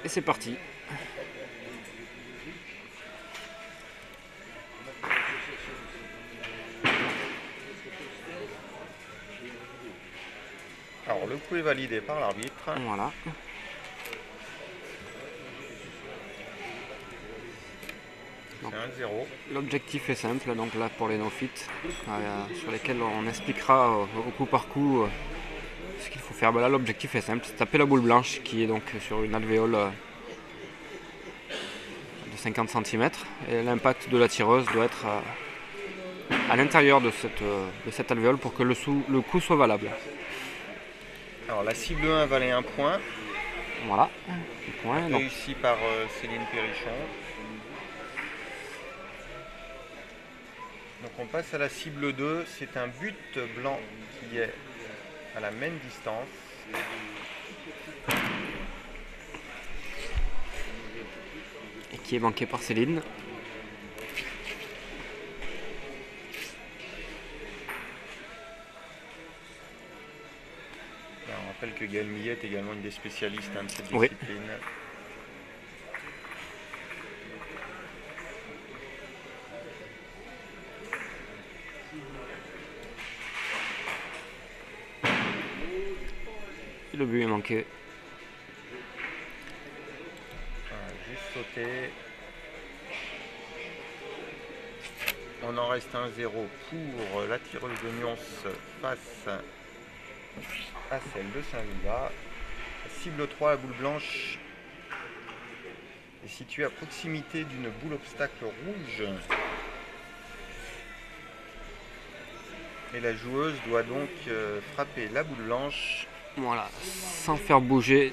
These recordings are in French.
Et c'est parti. Alors le coup est validé par l'arbitre. Voilà. C'est 1-0. L'objectif est simple, donc là pour les no-fit, sur lesquels on expliquera au coup par coup ce qu'il faut faire. Là l'objectif est simple, c'est taper la boule blanche qui est donc sur une alvéole de 50 cm et l'impact de la tireuse doit être à l'intérieur de cette alvéole pour que le coup soit valable. Alors la cible 1 valait 1 point. Voilà, point, donc. Réussi par Céline Perrichon. Donc on passe à la cible 2, c'est un but blanc qui est à la même distance. Et qui est manqué par Céline. Alors, on rappelle que Gaël Millet est également une des spécialistes de cette Oui. discipline. Et le but est manqué. Juste sauter. On en reste 1-0 pour la tireuse de Nyons face à celle de Saint-Luva. Cible 3, la boule blanche est située à proximité d'une boule obstacle rouge. Et la joueuse doit donc frapper la boule blanche. Voilà, sans faire bouger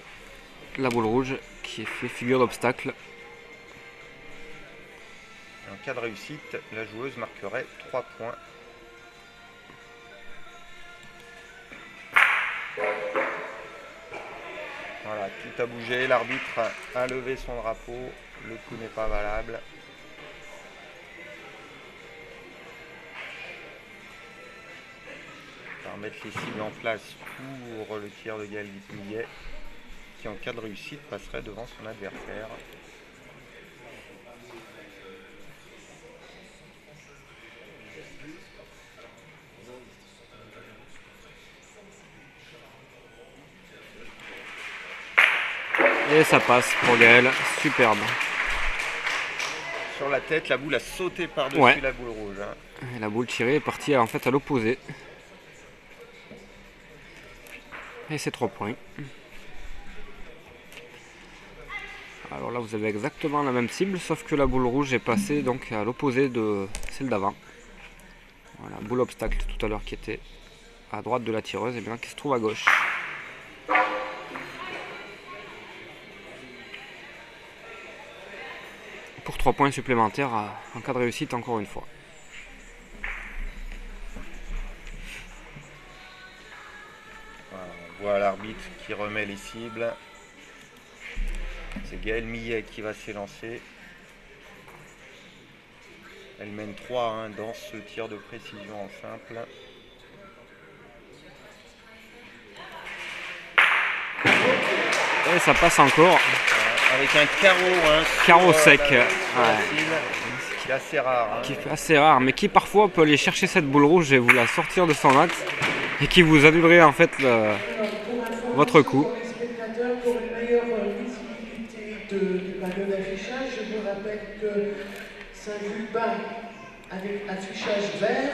la boule rouge qui fait figure d'obstacle. En cas de réussite, la joueuse marquerait 3 points. Voilà, tout a bougé, l'arbitre a levé son drapeau, le coup n'est pas valable. On va remettre les cibles en place pour le tir de Gaël Millet, qui en cas de réussite passerait devant son adversaire. Et ça passe pour Gaël, superbe. Sur la tête, la boule a sauté par-dessus la boule rouge. Et la boule tirée est partie en fait à l'opposé. Et c'est 3 points. Alors là vous avez exactement la même cible, sauf que la boule rouge est passée donc à l'opposé de celle d'avant. Voilà, boule obstacle tout à l'heure qui était à droite de la tireuse, et bien qui se trouve à gauche. Pour 3 points supplémentaires en cas de réussite encore une fois. Voilà, on voit l'arbitre qui remet les cibles. C'est Gaël Millet qui va s'élancer. Elle mène 3-1 dans ce tir de précision en simple. Et ça passe encore. Avec un carreau. Carreau sec. Qui est assez rare. Qui est assez rare, mais qui parfois peut aller chercher cette boule rouge et vous la sortir de son axe. Et qui vous annulerait en fait votre coup. Pour les spectateurs, pour une meilleure visibilité du panneau d'affichage, je vous rappelle que Saint-Lubin avec affichage vert,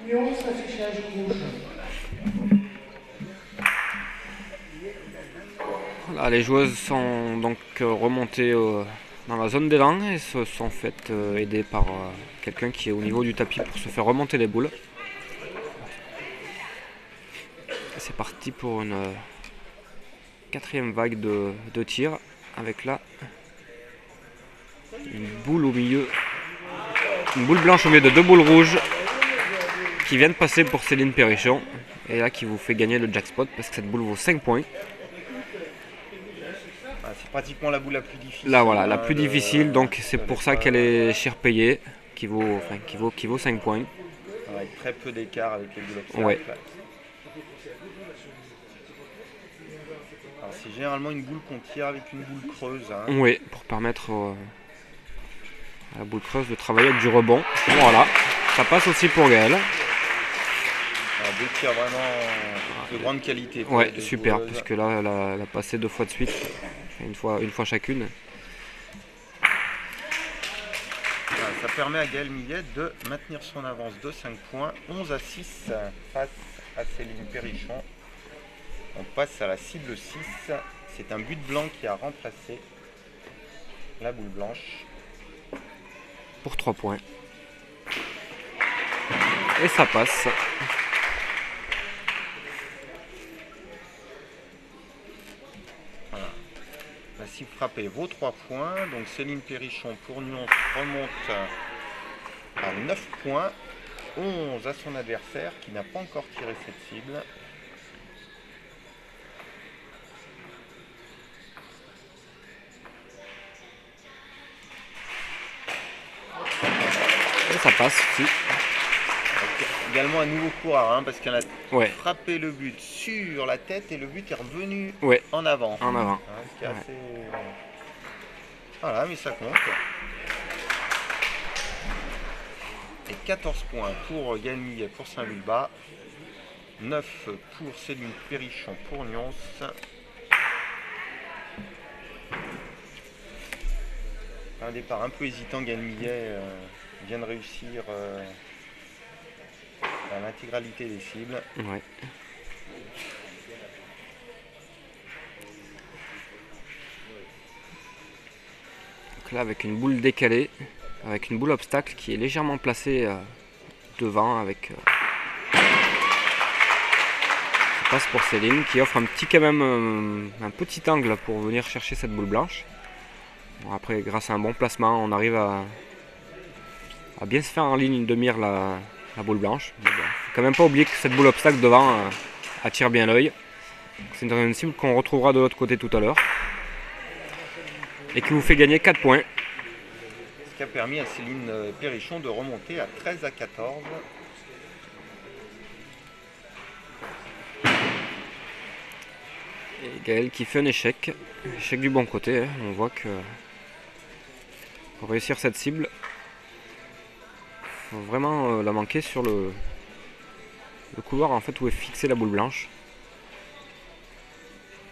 Nyons affichage rouge. Voilà, les joueuses sont donc remontées dans la zone d'élan et se sont faites aider par quelqu'un qui est au niveau du tapis pour se faire remonter les boules. C'est parti pour une quatrième vague de tir avec là une boule au milieu, une boule blanche au milieu de 2 boules rouges qui viennent passer pour Céline Perrichon et là qui vous fait gagner le jackpot parce que cette boule vaut 5 points. C'est pratiquement la boule la plus difficile. Là voilà, la plus difficile, donc c'est pour ça qu'elle est cher payée, qui vaut 5 points. Avec très peu d'écart avec les boules obstacles. Ouais. Alors c'est généralement une boule qu'on tire avec une boule creuse. Hein. Oui, pour permettre à la boule creuse de travailler avec du rebond. Voilà, ça passe aussi pour Gaël. Alors, deux tirs vraiment de grande qualité. Ouais, super, joueuses. Puisque là, elle a passé 2 fois de suite, une fois chacune. Voilà, ça permet à Gaël Millet de maintenir son avance de 5 points, 11-6 face à Céline Perrichon. On passe à la cible 6. C'est un but blanc qui a remplacé la boule blanche. Pour 3 points. Et ça passe. Voilà. La cible frappée vaut 3 points. Donc Céline Perrichon pour Nyons remonte à 9 points. 11 à son adversaire qui n'a pas encore tiré cette cible. Et ça passe aussi. Donc, également un nouveau coureur hein, parce qu'elle a frappé le but sur la tête et le but est revenu en avant. En avant. Hein, ce qui est assez... Voilà, mais ça compte. Et 14 points pour Gaël Millet pour Saint-Vulbas. 9 pour Céline Perrichon pour Nyons. Un départ un peu hésitant, Gaël Millet vient de réussir à l'intégralité des cibles. Ouais. Donc là avec une boule décalée, avec une boule obstacle qui est légèrement placée devant avec ça passe pour Céline qui offre un petit quand même un petit angle pour venir chercher cette boule blanche. Bon, après grâce à un bon placement on arrive à bien se faire en ligne de mire la boule blanche. Mais bon, faut quand même pas oublier que cette boule obstacle devant attire bien l'œil. C'est une cible qu'on retrouvera de l'autre côté tout à l'heure. Et qui vous fait gagner 4 points. Ce qui a permis à Céline Perrichon de remonter à 13-14. Et Gaël qui fait un échec. Échec du bon côté. Hein. On voit que pour réussir cette cible, faut vraiment la manquer sur le couloir en fait où est fixée la boule blanche.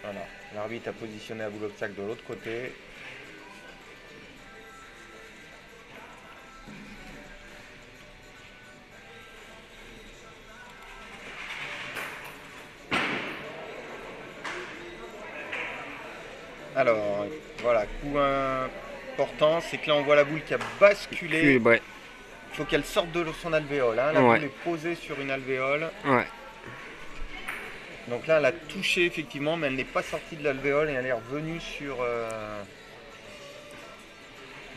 Voilà, l'arbitre a positionné la boule obstacle de l'autre côté. Alors, voilà, coup important, c'est que là on voit la boule qui a basculé. Ouais. Il faut qu'elle sorte de son alvéole. Hein. La boule est posée sur une alvéole. Ouais. Donc là, elle a touché effectivement, mais elle n'est pas sortie de l'alvéole et elle est revenue sur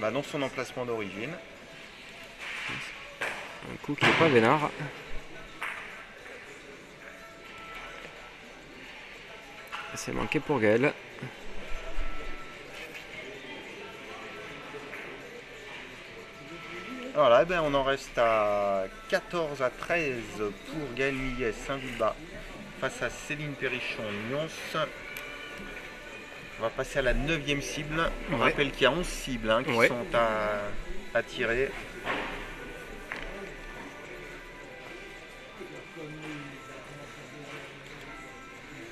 dans son emplacement d'origine. Un coup qui n'est pas vénard. C'est manqué pour Gaël. Voilà, ben on en reste à 14-13 pour Gaël Millet Saint-Vulbas face à Céline Perrichon Nyons. On va passer à la 9e cible. On rappelle qu'il y a 11 cibles hein, qui sont à tirer.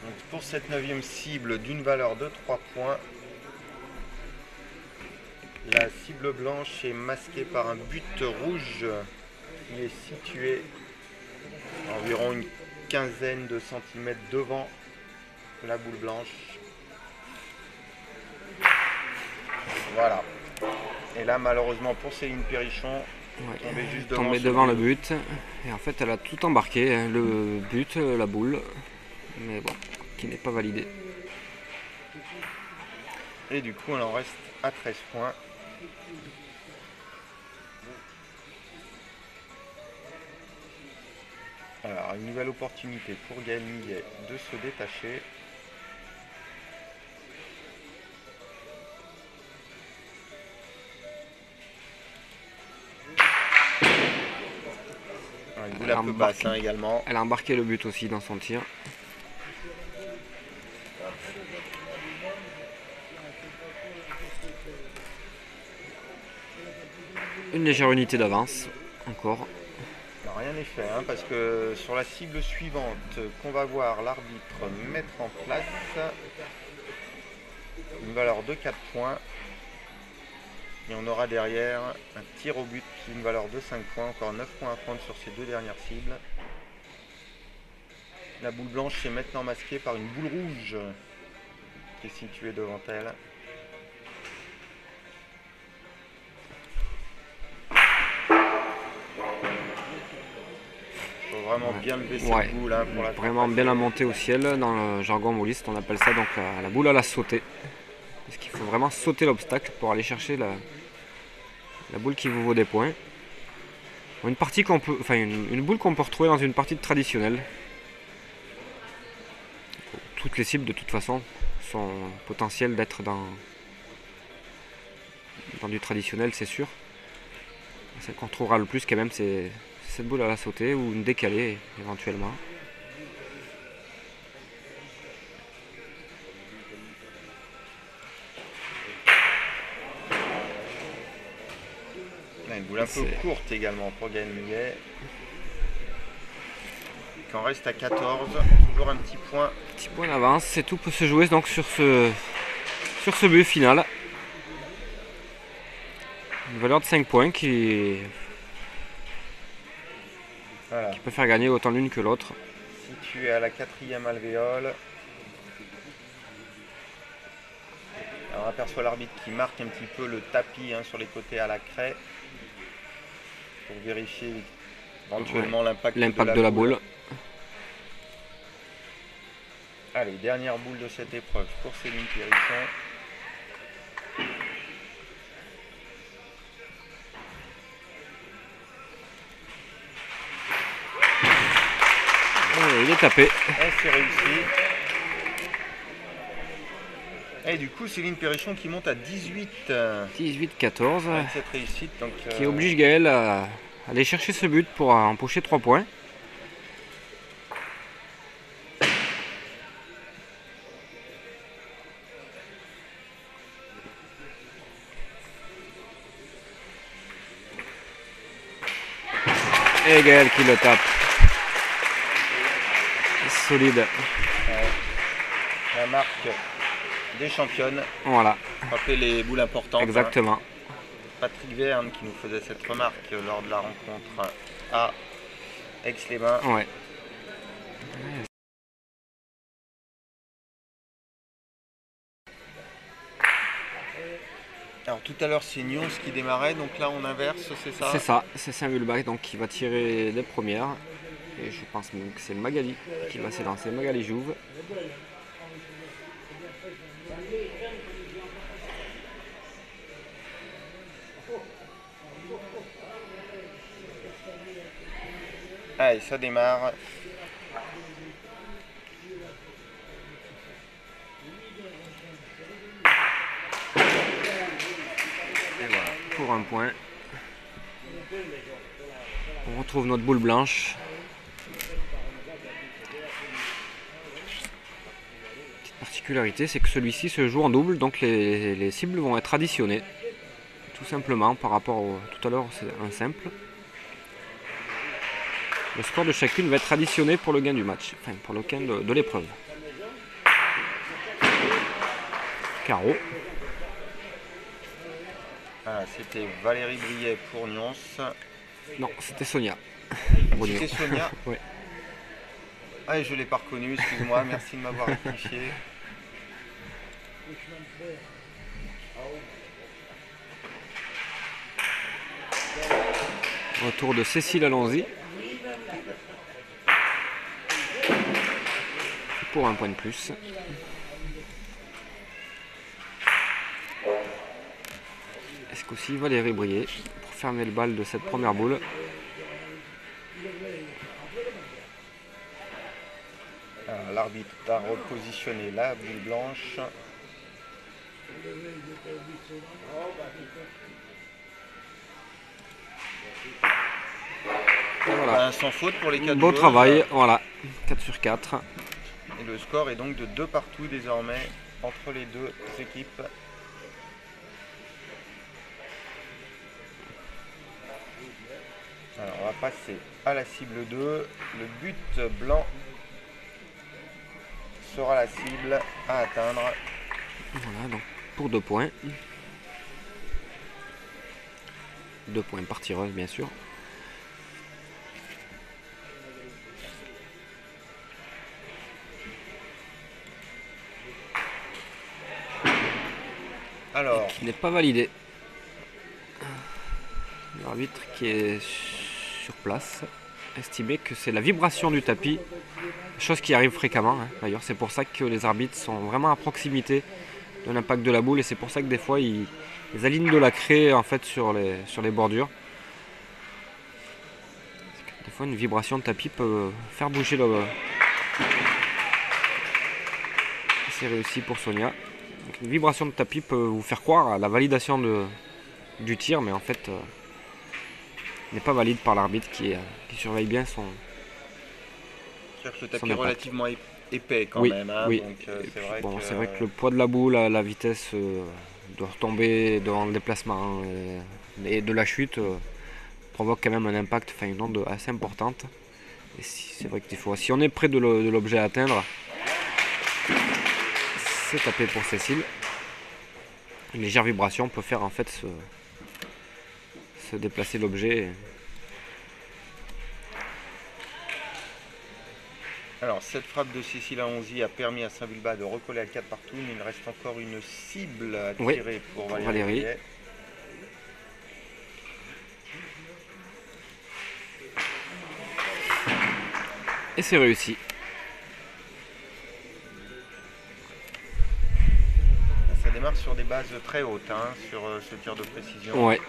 Donc pour cette 9e cible d'une valeur de 3 points. La cible blanche est masquée par un but rouge qui est situé à environ une quinzaine de centimètres devant la boule blanche. Voilà. Et là, malheureusement pour Céline Perrichon, tombée devant le but. Et en fait, elle a tout embarqué, hein, le but, la boule, mais bon, qui n'est pas validé. Et du coup, elle en reste à 13 points. Alors, une nouvelle opportunité pour Gaël Millet de se détacher. Une boule un peu basse également. Elle a embarqué le but aussi dans son tir. une légère unité d'avance, encore. Alors, rien n'est fait, hein, parce que sur la cible suivante qu'on va voir l'arbitre mettre en place, une valeur de 4 points. Et on aura derrière un tir au but d'une valeur de 5 points, encore 9 points à prendre sur ces deux dernières cibles. La boule blanche est maintenant masquée par une boule rouge qui est située devant elle. Il faut vraiment bien lever cette boule, hein, pour la vraiment bien la monter au ciel. Dans le jargon mouliste, on appelle ça donc la boule à la sautée. Parce qu'il faut vraiment sauter l'obstacle pour aller chercher la boule qui vous vaut des points. Une partie qu'on peut, enfin une boule qu'on peut retrouver dans une partie de traditionnelle. Toutes les cibles de toute façon sont potentielles d'être dans du traditionnel, c'est sûr. Celle qu'on trouvera le plus quand même, c'est cette boule à la sautée ou une décalée éventuellement. Une boule un peu courte également pour Gaël Millet. Quand reste à 14, toujours un petit point. Petit point d'avance, c'est tout peut se jouer donc sur ce but final. Une valeur de 5 points qui peut faire gagner autant l'une que l'autre. Situé à la 4e alvéole. Alors, on aperçoit l'arbitre qui marque un petit peu le tapis, hein, sur les côtés à la craie pour vérifier éventuellement l'impact de la boule. Allez, dernière boule de cette épreuve pour Céline Périchon. Il est tapé. Et c'est réussi. Et du coup, Céline Périchon qui monte à 18. 18-14. Avec cette réussite. Donc, qui oblige Gaël à aller chercher ce but pour empocher 3 points. Et Gaël qui le tape. Solide. La marque des championnes. Voilà. Frapper les boules importantes. Exactement. Hein. Patrick Verne qui nous faisait cette remarque lors de la rencontre à Aix-les-Bains. Ouais. Alors tout à l'heure c'est Nyons qui démarrait, donc là on inverse, c'est ça? C'est ça, c'est Saint-Vulbach donc qui va tirer les premières. Et je pense même que c'est Magali qui va s'élancer, Magali Jouve. Allez, ça démarre. Et voilà, pour un point. On retrouve notre boule blanche. Petite particularité, c'est que celui-ci se joue en double, donc les cibles vont être additionnées. Tout simplement par rapport tout à l'heure, c'est un simple. Le score de chacune va être additionné pour le gain du match, enfin pour le gain de l'épreuve. Carreau. Ah, c'était Valérie Briet pour Nyons. Non, c'était Sonia. C'était Sonia. Oui. Ah, je ne l'ai pas reconnu, excuse-moi, merci de m'avoir rectifié. Retour de Cécile Allons-y. Pour un point de plus. Est-ce qu'aussi Valérie Briet pour fermer le bal de cette première boule. L'arbitre a repositionné la boule blanche. Voilà. Sans faute pour les 4 Beau joueurs. travail, voilà, 4 sur 4. Et le score est donc de 2 partout désormais entre les deux équipes. Alors on va passer à la cible 2. Le but blanc sera la cible à atteindre. Voilà, donc pour 2 points. 2 points par tireuse, bien sûr. Alors, Qui n'est pas validé. L'arbitre qui est sur place estimait que c'est la vibration du tapis, chose qui arrive fréquemment. Hein. D'ailleurs, c'est pour ça que les arbitres sont vraiment à proximité de l'impact de la boule et c'est pour ça que des fois ils alignent de la craie en fait sur les bordures. Des fois, une vibration de tapis peut faire bouger le. C'est réussi pour Sonia. Donc, une vibration de tapis peut vous faire croire à la validation du tir, mais en fait, n'est pas valide par l'arbitre qui surveille bien son. le tapis est relativement épais quand Oui, même. Hein, oui. donc, c'est vrai que le poids de la boule, la vitesse de retomber devant le déplacement et de la chute provoque quand même un impact, enfin une onde assez importante. Et c'est vrai que des fois, si on est près de l'objet à atteindre, c'est tapé pour Cécile. Une légère vibration peut faire en fait se déplacer l'objet. Alors cette frappe de Cécile à 11 a permis à Saint-Vulbas de recoller à 4 partout, mais il reste encore une cible à tirer pour Valérie. Et c'est réussi. Ça démarre sur des bases très hautes, hein, sur ce tir de précision. Ouais.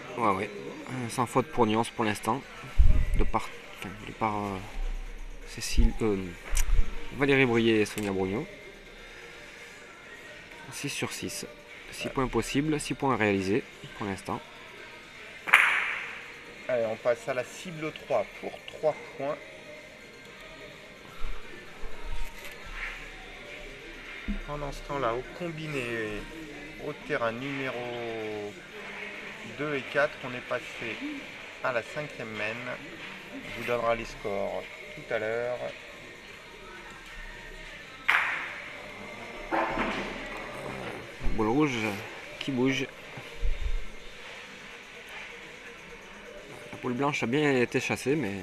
Sans faute pour Nyons pour l'instant. De par Cécile, Valérie Brouillet et Sonia Brognon. 6 sur 6. 6 points possibles, 6 points réalisés pour l'instant. Allez, on passe à la cible 3 pour 3 points. Pendant ce temps-là, au combiné, au terrain numéro 2 et 4, on est passé à la 5e main. On vous donnera les scores tout à l'heure. Boule rouge qui bouge. La boule blanche a bien été chassée, mais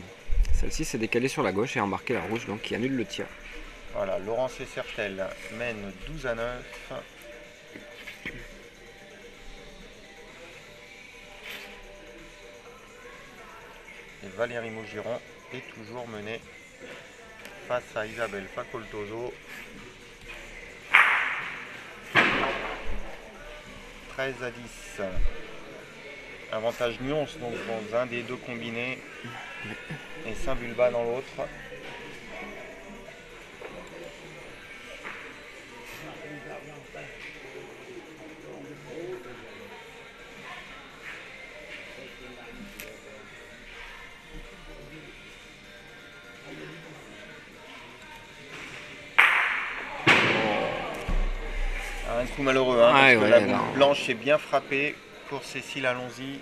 celle-ci s'est décalée sur la gauche et a embarqué la rouge, donc qui annule le tir. Voilà, Laurence et Sertel mène 12-9. Et Valérie Maugiron est toujours menée face à Isabelle Facoltoso. 13-10. Avantage Nyons donc dans un des deux combinés et Saint-Vulbas dans l'autre. Un coup malheureux, hein, parce que la boule blanche est bien frappée pour Cécile Allons-y.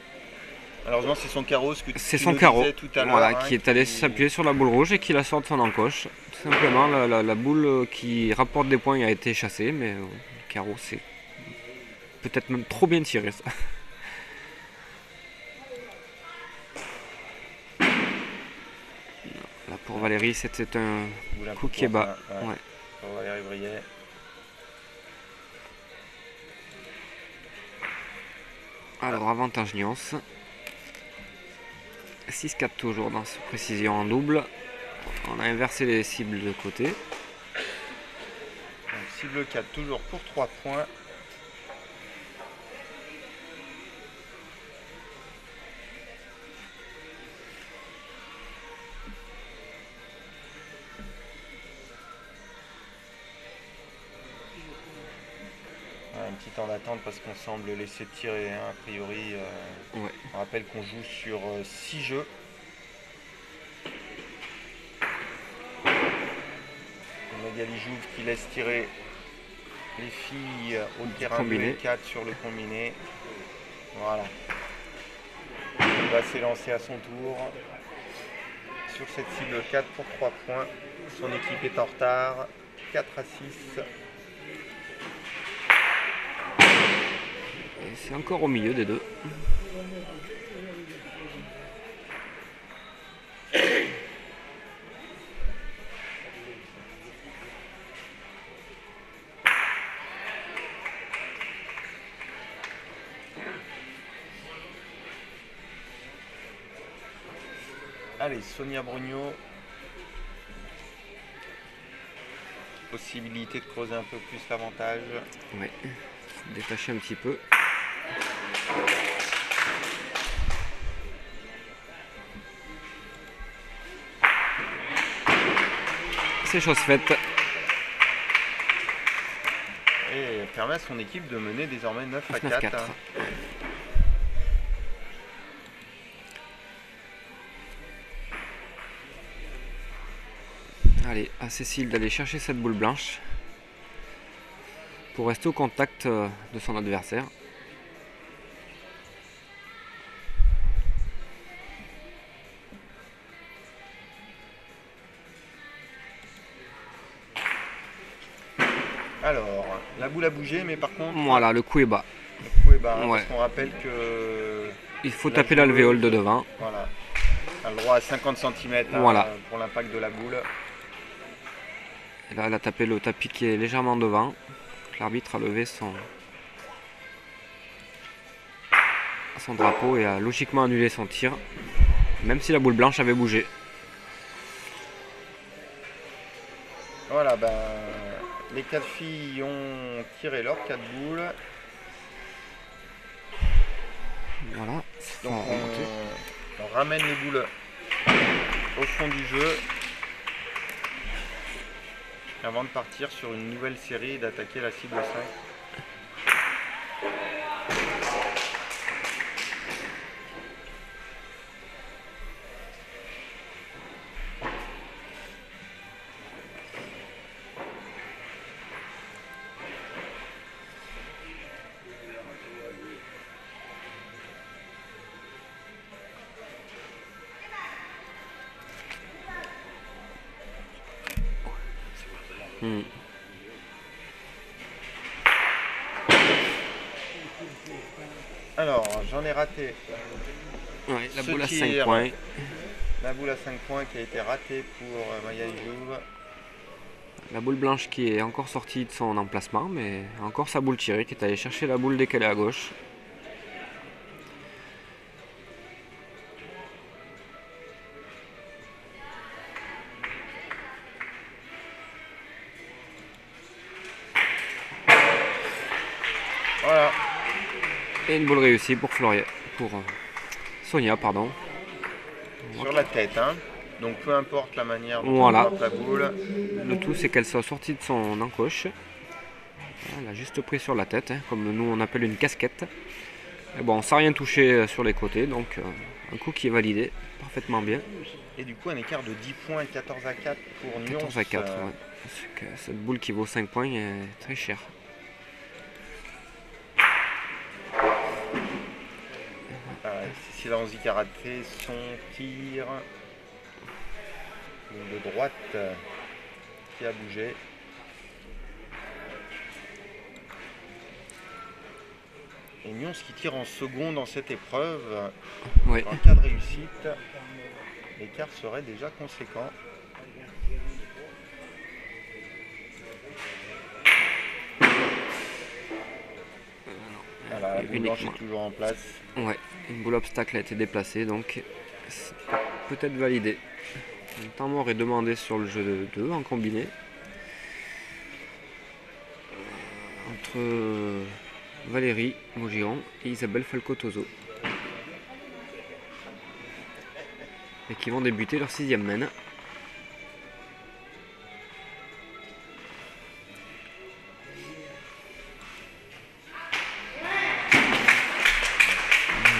Malheureusement, c'est son carreau, ce que c'est tu son nous carreau disais tout à l'heure, voilà, hein, qui est allé s'appuyer sur la boule rouge et qui la sort de son encoche. Tout simplement, la boule qui rapporte des points a été chassée, mais le carreau, c'est peut-être même trop bien tiré. Ça. Là, pour Valérie, c'était un coup qui est bas. Ouais. Pour Valérie Brouillet. Alors, avantage Nyons. 6-4 toujours dans cette précision en double. On a inversé les cibles de côté. Donc, cible 4 toujours pour 3 points. Un petit temps d'attente parce qu'on semble laisser tirer, hein, a priori. Ouais. On rappelle qu'on joue sur 6 jeux. Magali Jouve qui laisse tirer les filles au terrain 2 et 4 sur le combiné. Voilà. Il va s'élancer à son tour. sur cette cible 4 pour 3 points. Son équipe est en retard, 4 à 6. Et c'est encore au milieu des deux. Allez, Sonia Brugno. Possibilité de creuser un peu plus l'avantage. Ouais, détacher un petit peu. C'est chose faite. Et permet à son équipe de mener désormais 9 à 4. 9-4. Allez, à Cécile d'aller chercher cette boule blanche pour rester au contact de son adversaire. Alors, la boule a bougé, mais par contre, Voilà, le coup est bas. le coup est bas, hein, Ouais. parce qu'on rappelle que Il faut la taper joueuse, l'alvéole de devant. Voilà, a le droit à 50 cm Voilà. pour l'impact de la boule. Et là, elle a tapé le tapis qui est légèrement devant. L'arbitre a levé son drapeau et a logiquement annulé son tir, même si la boule blanche avait bougé. Voilà, ben, les 4 filles ont tiré leurs 4 boules. Voilà. Donc on ramène les boules au fond du jeu avant de partir sur une nouvelle série et d'attaquer la cible 5. Alors, j'en ai raté. Ouais, la Ce boule à 5 tir. points. La boule à 5 points qui a été ratée pour Maya Jouve. La boule blanche qui est encore sortie de son emplacement, mais encore sa boule tirée qui est allée chercher la boule dès qu'elle est à gauche. Voilà. Et une boule réussie pour Sonia, pardon. Sur la tête, hein. Donc peu importe la manière dont Voilà. on porte la boule. Le tout, c'est qu'elle soit sortie de son encoche. Elle a juste pris sur la tête, hein, comme nous on appelle une casquette. Et bon, sans rien toucher sur les côtés, donc un coup qui est validé parfaitement bien. Et du coup un écart de 10 points, 14 à 4 pour Nyons. 14 à 4, ouais. Parce que cette boule qui vaut 5 points est très chère. Cécile Ranzic a raté son tir. De droite qui a bougé. Et Nyons qui tire en second dans cette épreuve. Ouais. En cas de réussite, l'écart serait déjà conséquent. Voilà, la boule blanche est toujours en place. Ouais, une boule obstacle a été déplacée, donc peut-être validé. Un temps mort est demandé sur le jeu de 2 en combiné. Entre Valérie Maugiron et Isabelle Falcotoso. Et qui vont débuter leur 6e mène.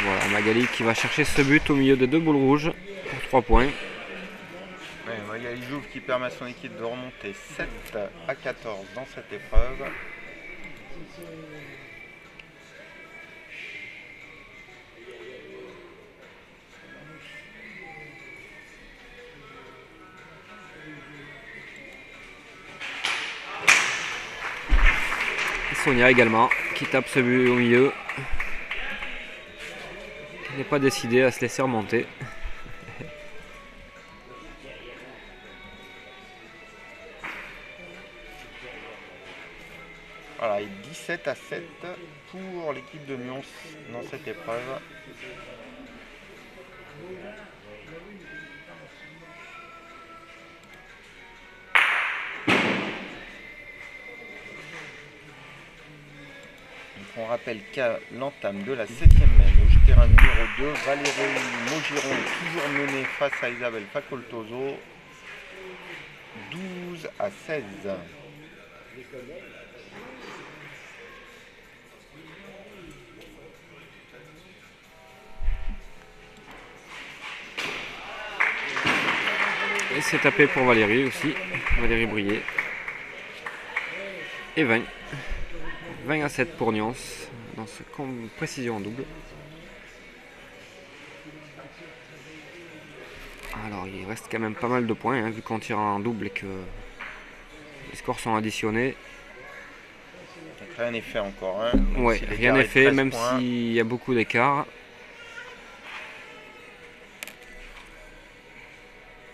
Voilà, Magali qui va chercher ce but au milieu de 2 boules rouges pour 3 points. Ouais, Magali Jouve qui permet à son équipe de remonter 7 à 14 dans cette épreuve. Sonia également qui tape ce but au milieu. Qui n'est pas décidée à se laisser remonter. Voilà, et 17-7 pour l'équipe de Nyons dans cette épreuve. On rappelle qu'à l'entame de la 7e manche, au terrain numéro 2, Valérie Maugiron toujours menée face à Isabelle Facoltoso, 12-16. Et c'est tapé pour Valérie aussi, Valérie Brier. Et 20. 20-7 pour Nyons dans ce précision en double. Alors il reste quand même pas mal de points hein, vu qu'on tire en double et que les scores sont additionnés. Donc rien n'est fait encore. Hein, ouais, si rien n'est fait même s'il y a beaucoup d'écart.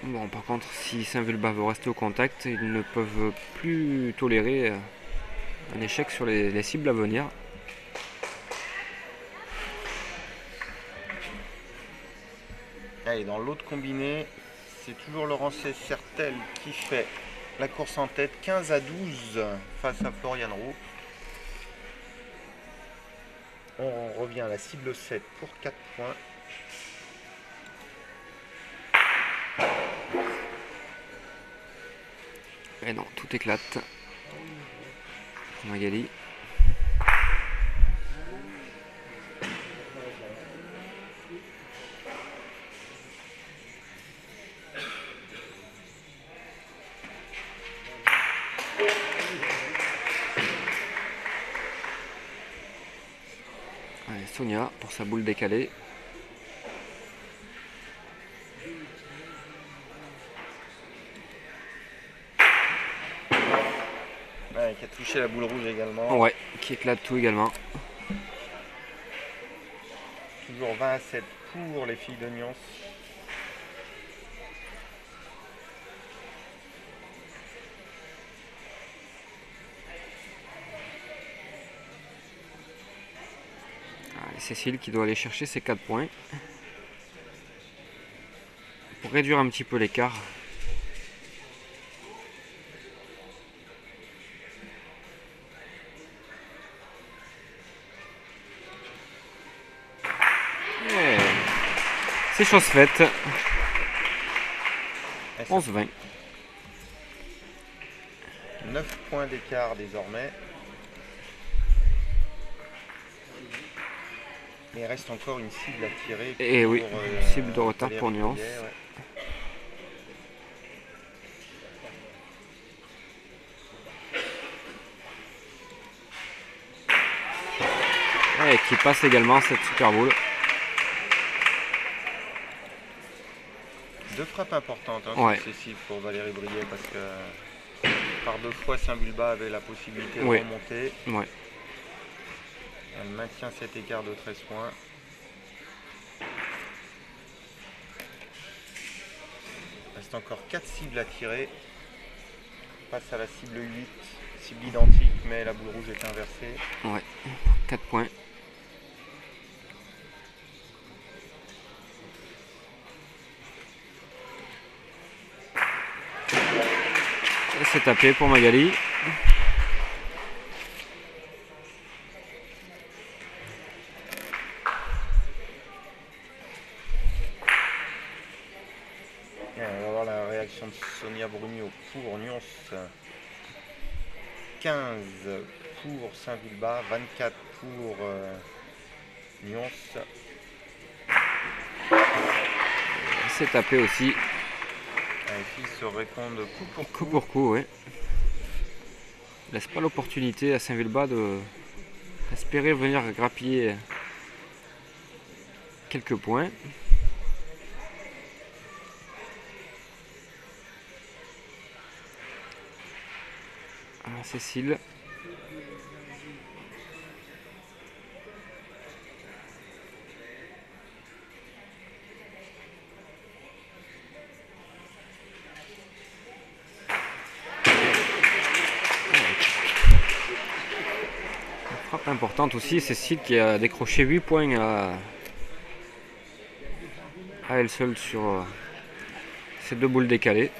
Bon, par contre, si Saint-Vulbas veut rester au contact, ils ne peuvent plus tolérer un échec sur les cibles à venir. Allez, dans l'autre combiné, c'est toujours Laurence Sertel qui fait la course en tête, 15-12 face à Floriane Roux. On revient à la cible 7 pour 4 points. Et non, tout éclate. Magali. Allez, Sonia pour sa boule décalée. Ouais, qui a touché la boule rouge également. Ouais, qui éclate tout également. Toujours 20-7 pour les filles de Nyons. Allez, Cécile qui doit aller chercher ses 4 points. Pour réduire un petit peu l'écart. C'est chose faite. 11-20. 9 points d'écart désormais. Mais il reste encore une cible à tirer. Et oui, cible de retard pour Nyons. Et qui passe également cette super boule. Deux frappes importantes ouais. successives pour Valérie Brier parce que par 2 fois Saint-Vulbas avait la possibilité de remonter. Ouais. Elle maintient cet écart de 13 points. Il reste encore 4 cibles à tirer. On passe à la cible 8, cible identique mais la boule rouge est inversée. Ouais, 4 points. C'est tapé pour Magali. On va voir la réaction de Sonia Brugno pour Nyons. 15 pour Saint-Vulbas, 24 pour Nyons. C'est tapé aussi. Les filles se répondent coup pour coup. Coup pour coup, ouais. Laisse pas l'opportunité à Saint-Vulbas d'espérer venir grappiller quelques points. Cécile. Cote importante aussi, Cécile qui a décroché 8 points à elle seule sur ces deux boules décalées.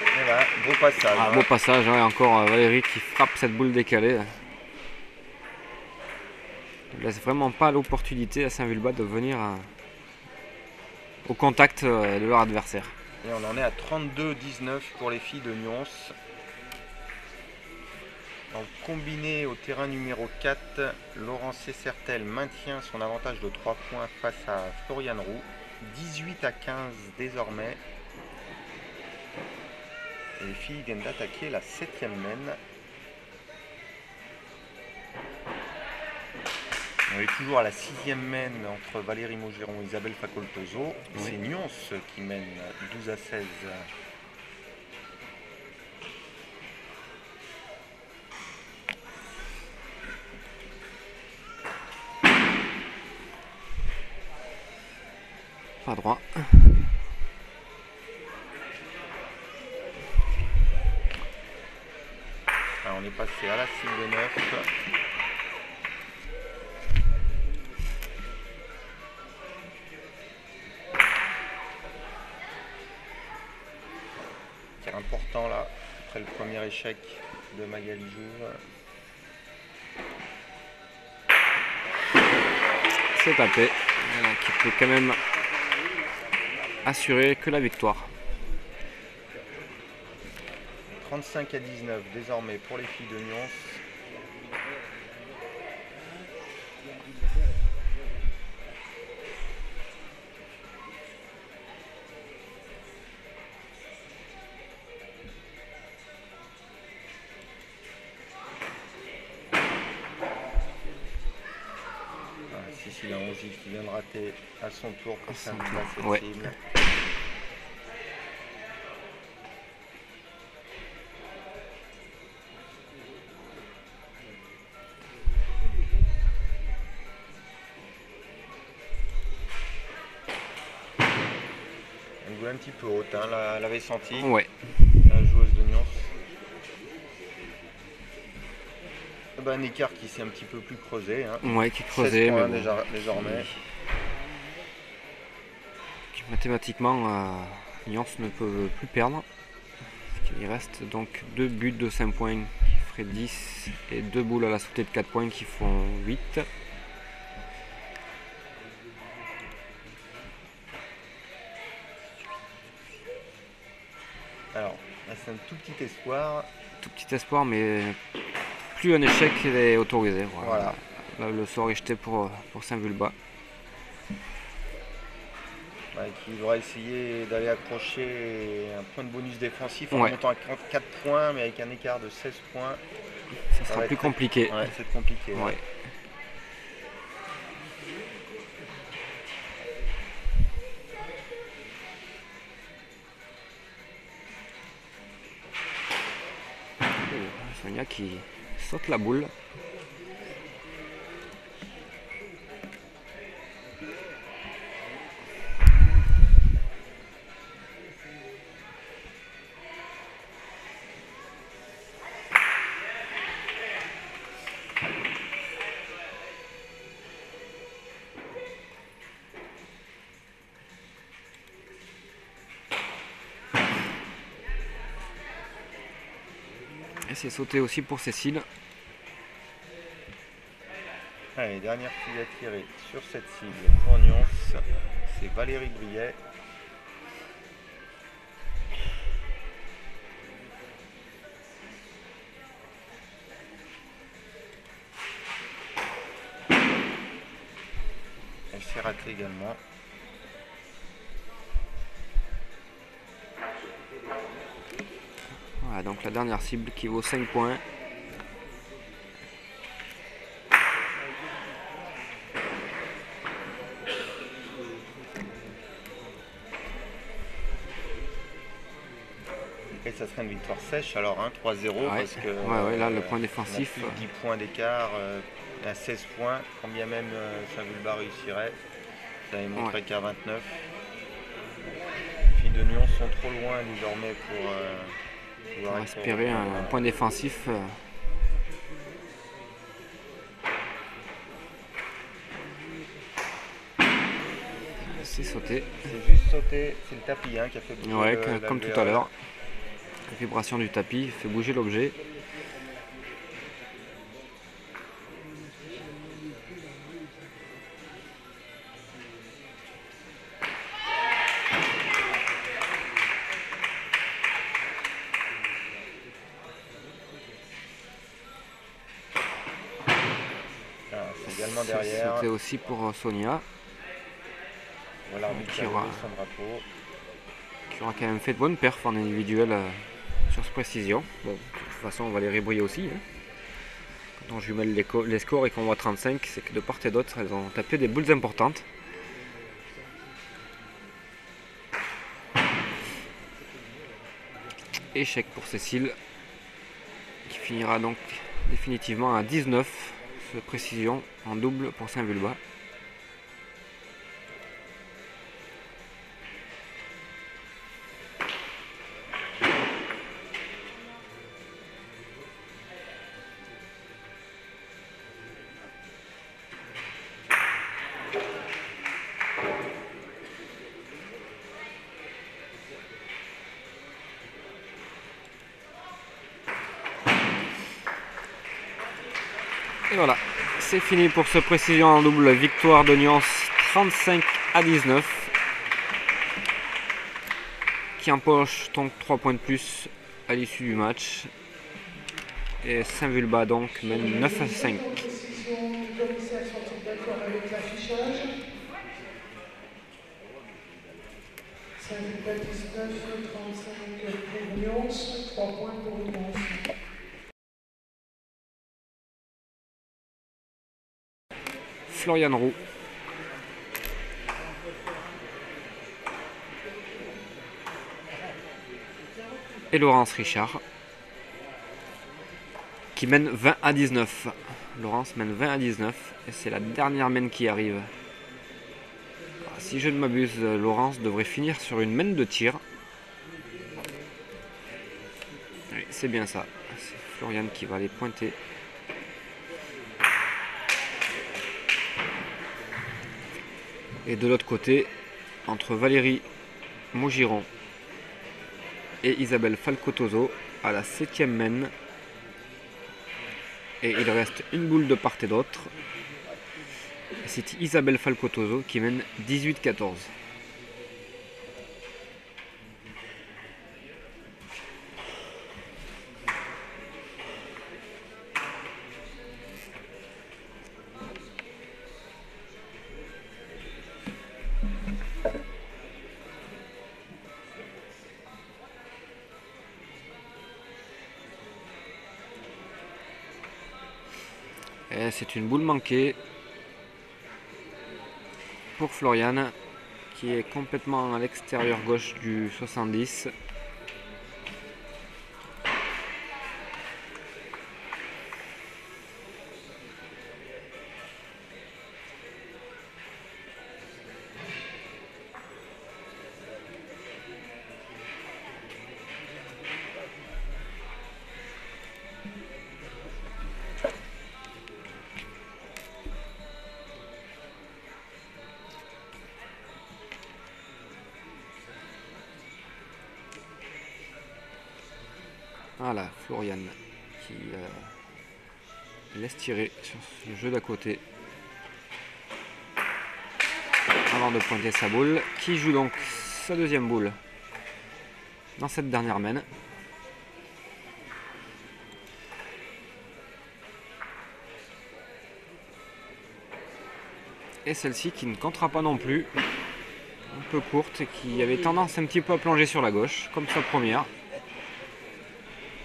Et voilà, beau passage. Ah, beau passage, hein, et encore Valérie qui frappe cette boule décalée. Ne laisse vraiment pas l'opportunité à Saint-Vulbas de venir au contact de leur adversaire. Et on en est à 32-19 pour les filles de Nyons. En combiné au terrain numéro 4, Laurent Cessertel maintient son avantage de 3 points face à Floriane Roux. 18 à 15 désormais. Et les filles viennent d'attaquer la 7e main. On est toujours à la 6e main entre Valérie Maugeron et Isabelle Facoltoso. Oui. C'est Nyons qui mène 12 à 16. Pas droit. Alors on est passé à la cible 9. C'est important là, après le premier échec de Magali Jouve. C'est tapé. Voilà, qui peut quand même assurer que la victoire. 35 à 19 désormais pour les filles de Nyons. Cécile Anzy qui vient de rater à son tour pour Saint-Vulbas cette cible. Elle jouait un petit peu haute, hein, elle avait senti. Ouais. La joueuse de Nyons. Ben, un écart qui s'est un petit peu plus creusé. Hein. Ouais, qui creusait. 16 points mais bon. désormais. Mathématiquement, Nyons ne peut plus perdre. Il reste donc 2 buts de 5 points qui feraient 10 et 2 boules à la sautée de 4 points qui font 8. Alors, là c'est un tout petit espoir. Tout petit espoir, mais plus un échec est autorisé. Voilà. Là, le sort est jeté pour Saint-Vulbas. Qui devra essayer d'aller accrocher un point de bonus défensif en montant à 4 points, mais avec un écart de 16 points. Ça sera plus compliqué. Ouais, c'est compliqué. Ouais. Sonia qui saute la boule. Et c'est sauté aussi pour Cécile. Allez, dernière fille à tirer sur cette cible pour Nyons, c'est Valérie Briet. Elle s'est ratée également. Voilà, donc la dernière cible qui vaut 5 points. Et ça serait une victoire sèche alors, hein, 3-0, Ouais. parce que Ouais, là, le point défensif. on a plus de 10 points d'écart, à 16 points, quand bien même Saint-Vulbas réussirait, ça avait montré qu'à 29. Les filles de Nyons sont trop loin désormais pour pouvoir espérer un point défensif. C'est sauté. C'est juste sauté, c'est le tapis hein, qui a fait bouger. Ouais, comme tout à l'heure. La vibration du tapis fait bouger l'objet. C'est également derrière. C'était aussi pour Sonia. Voilà, qui aura son drapeau. Qui aura quand même fait de bonnes perfs en individuel sur ce précision. Bon, de toute façon, on va les rébriller aussi. Hein. Quand on jumelle les scores et qu'on voit 35, c'est que de part et d'autre, elles ont tapé des boules importantes. Échec pour Cécile, qui finira donc définitivement à 19, ce précision en double pour Saint-Vulbas. Et voilà, c'est fini pour ce précision en double, victoire de Nyons 35-19, qui empoche donc 3 points de plus à l'issue du match. Et Saint-Vulbas donc mène 9-5. Saint-Vulbas 19, 35 pour Nyons, 3 points pour Nyons. Floriane Roux. Et Laurence Richard. Qui mène 20-19. Laurence mène 20-19. Et c'est la dernière mène qui arrive. Alors, si je ne m'abuse, Laurence devrait finir sur une mène de tir. Oui, c'est bien ça. C'est Floriane qui va aller pointer. Et de l'autre côté, entre Valérie Maugiron et Isabelle Falcotoso à la 7e mène. Et il reste une boule de part et d'autre. C'est Isabelle Falcotoso qui mène 18-14. C'est une boule manquée pour Floriane qui est complètement à l'extérieur gauche du 70. Voilà, Floriane qui laisse tirer sur le jeu d'à côté avant de pointer sa boule, qui joue donc sa deuxième boule dans cette dernière mène. Et celle-ci qui ne comptera pas non plus, un peu courte et qui avait tendance un petit peu à plonger sur la gauche, comme sa première.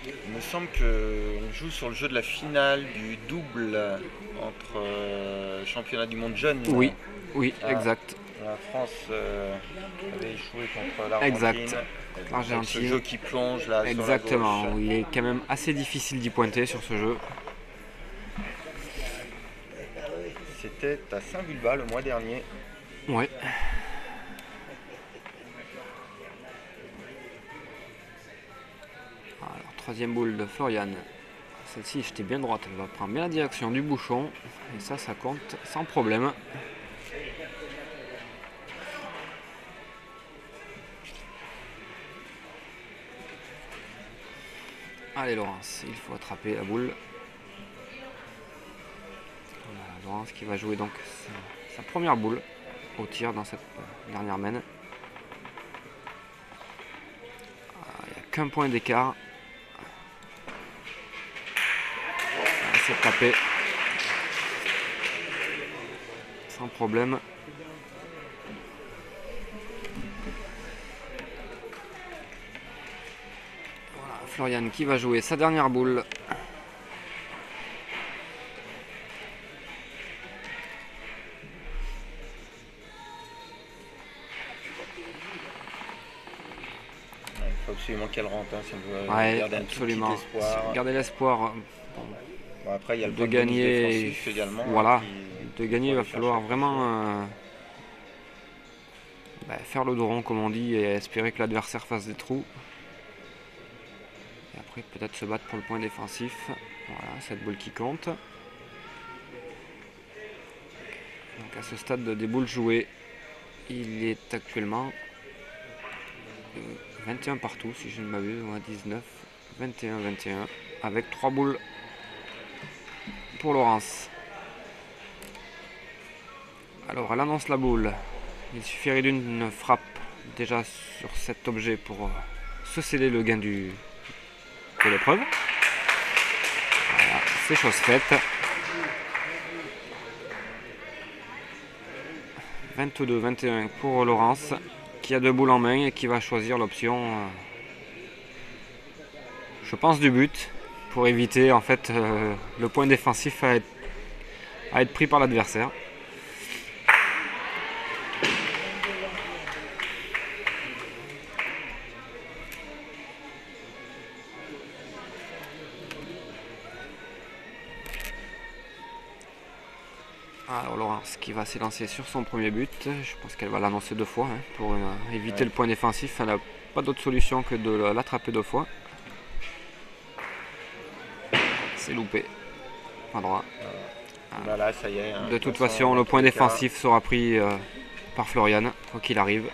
Il me semble qu'on joue sur le jeu de la finale du double entre championnat du monde jeune. Oui, oui, exact. La France avait échoué contre l'Argentine. Exact. Avec ce L'Argentine. jeu qui plonge là Exactement. sur la gauche. Il est quand même assez difficile d'y pointer sur ce jeu. C'était à Saint-Vulbas le mois dernier. Ouais. Alors, troisième boule de Florian. Celle-ci, j'étais bien droite. Elle va prendre bien la direction du bouchon. Et ça compte sans problème. Allez, Laurence, il faut attraper la boule. Voilà, Laurence qui va jouer donc sa première boule au tir dans cette dernière mène. Il n'y a qu'un point d'écart. C'est tapé sans problème. Voilà, Florian qui va jouer sa dernière boule. Il faut absolument qu'elle rentre si on veut Ouais, garder un absolument. tout petit espoir. Garder l'espoir Bon, après, il y a le de point gagner. défensif également. Voilà, qui- de gagner, il faut va aller falloir chercher. vraiment faire le dos rond comme on dit et espérer que l'adversaire fasse des trous. Et après peut-être se battre pour le point défensif. Voilà, cette boule qui compte. Donc à ce stade des boules jouées, il est actuellement 21 partout si je ne m'abuse, ou à 19, 21, 21, avec 3 boules pour Laurence. Alors elle annonce la boule. Il suffirait d'une frappe déjà sur cet objet pour se sceller le gain de l'épreuve. Voilà, c'est chose faite. 22-21 pour Laurence, qui a 2 boules en main et qui va choisir l'option, je pense, du but, pour éviter en fait le point défensif à être pris par l'adversaire. Alors Laurence qui va s'élancer sur son premier but, je pense qu'elle va l'annoncer 2 fois pour éviter le point défensif. Elle n'a pas d'autre solution que de l'attraper 2 fois. C'est loupé, pas droit. Voilà, ça y est. Hein, De toute façon, le point défensif sera pris par Florian, quoi qu'il arrive.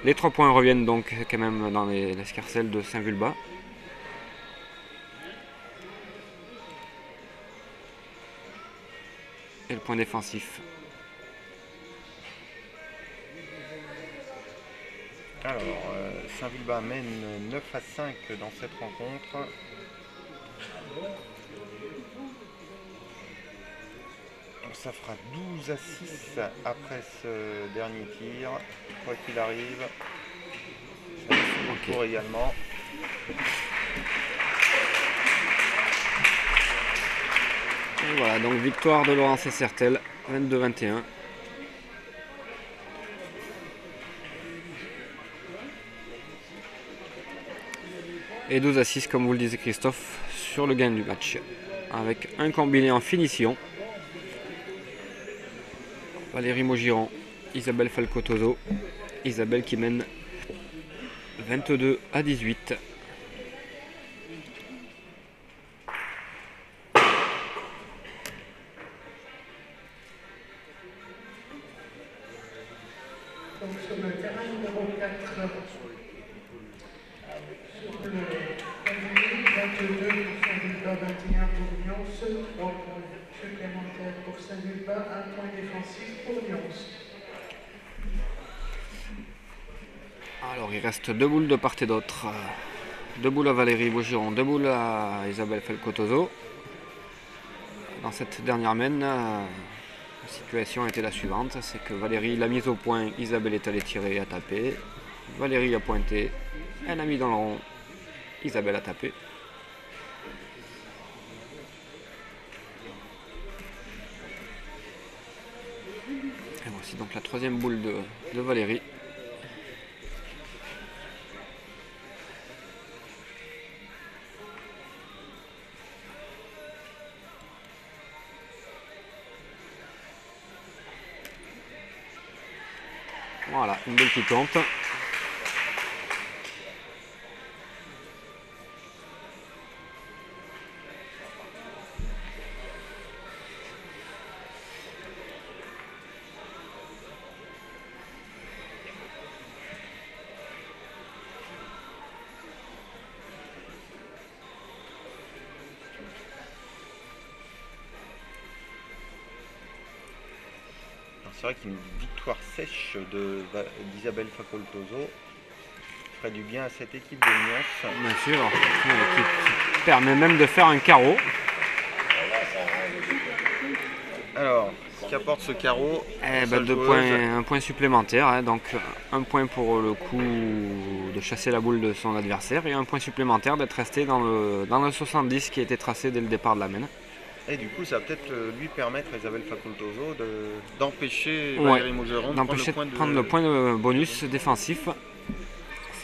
Les 3 points reviennent donc quand même dans l'escarcelle de Saint-Vulbas. Et le point défensif. Alors, Saint-Vulbas mène 9 à 5 dans cette rencontre. Ça fera 12 à 6 après ce dernier tir. Quoi qu'il arrive, ça fait tour également. Et voilà, donc victoire de Laurence Essertel, 22-21. Et 12 à 6, comme vous le disait Christophe, sur le gain du match. Avec un combiné en finition. Valérie Maugiron, Isabelle Falcotoso. Isabelle qui mène 22 à 18. Donc sur le terrain numéro 4, sur le 22 pour Saint-Vulbas, 21 pour Nyons, 3 points supplémentaires pour Saint-Vulbas, 1 point défensif pour Nyons. Alors il reste 2 boules de part et d'autre. 2 boules à Valérie Maugiron, 2 boules à Isabelle Falcotoso. Dans cette dernière mène, la situation était la suivante, c'est que Valérie l'a mise au point, Isabelle est allée tirer et a tapé. Valérie a pointé, elle a mis dans le rond, Isabelle a tapé. Et Voici donc la troisième boule de Valérie. Voilà, une boule qui compte. C'est vrai qu'une victoire sèche d'Isabelle Facoltoso ferait du bien à cette équipe de Nyons. Bien sûr, qui permet même de faire un carreau. Alors, qu'apporte ce carreau? Un point supplémentaire, hein, donc un point pour le coup de chasser la boule de son adversaire et un point supplémentaire d'être resté dans le 70 qui a été tracé dès le départ de la main. Et du coup, ça va peut-être lui permettre à Isabelle Facoltoso d'empêcher Valérie Maugeron de prendre le point de bonus défensif. Parce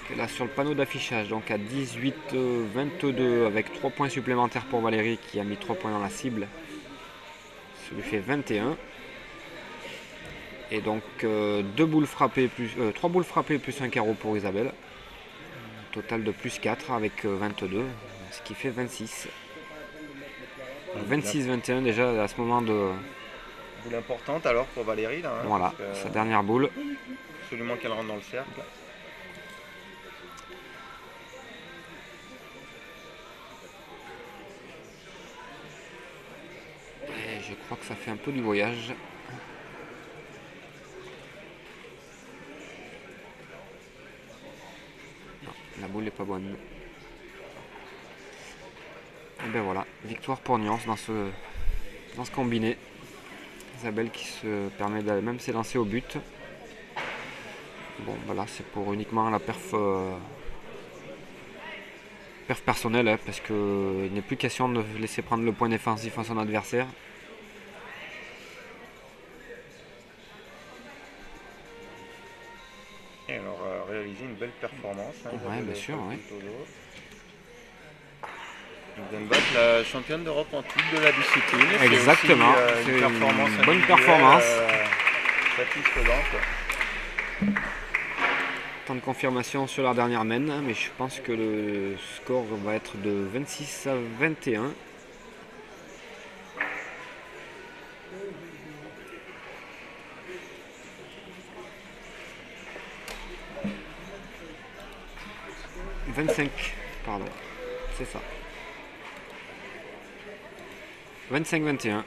que là, sur le panneau d'affichage, donc à 18-22 avec 3 points supplémentaires pour Valérie qui a mis 3 points dans la cible, ça lui fait 21. Et donc 3 boules frappées plus un carreau pour Isabelle. Un total de plus 4 avec 22, ce qui fait 26. 26-21 déjà à ce moment de... Boule importante alors pour Valérie là. Voilà, sa dernière boule. Absolument qu'elle rentre dans le cercle. Et je crois que ça fait un peu du voyage. Non, la boule n'est pas bonne. Et ben voilà, victoire pour Nyons dans ce combiné. Isabelle qui se permet de même s'élancer au but. Bon, voilà, c'est pour uniquement la perf personnelle, hein, parce qu'il n'est plus question de laisser prendre le point défensif à son adversaire. Et elle aura réalisé une belle performance. Hein, ouais, bien sûr, oui. Elle vient de battre la championne d'Europe en titre de la discipline. Exactement, c'est une bonne performance. Satisfaisante. Temps de confirmation sur la dernière main, mais je pense que le score va être de 26 à 21. Pardon, c'est ça. 25-21.